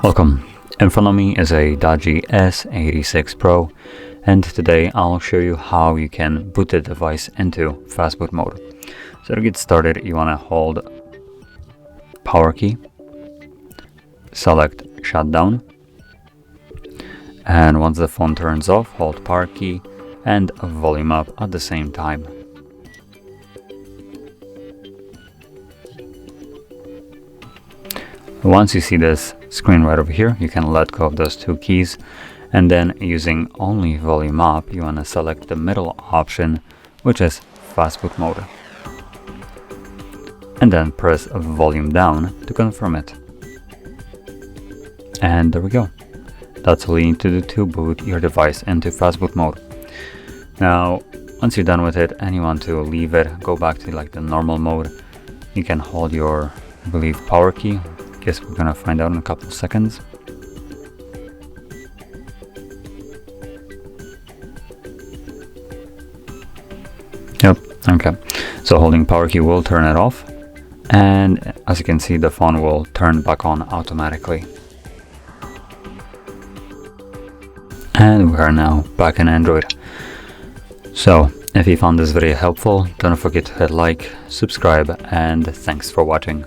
Welcome. In front of me is a DOOGEE S86 Pro, and today I'll show you how you can boot the device into Fastboot mode. So to get started, you want to hold power key, select shutdown, and once the phone turns off, hold power key and volume up at the same time. Once you see this screen right over here, you can let go of those two keys, and then using only volume up, you want to select the middle option, which is Fastboot mode, and then press volume down to confirm it. And there we go. That's all you need to do to boot your device into Fastboot mode. Now, once you're done with it and you want to leave it, go back to like the normal mode, you can hold your, I believe, power key. Guess we're gonna find out in a couple of seconds. Yep, okay. So holding power key will turn it off, and as you can see, the phone will turn back on automatically. And we are now back in Android. So if you found this video helpful, don't forget to hit like, subscribe, and thanks for watching.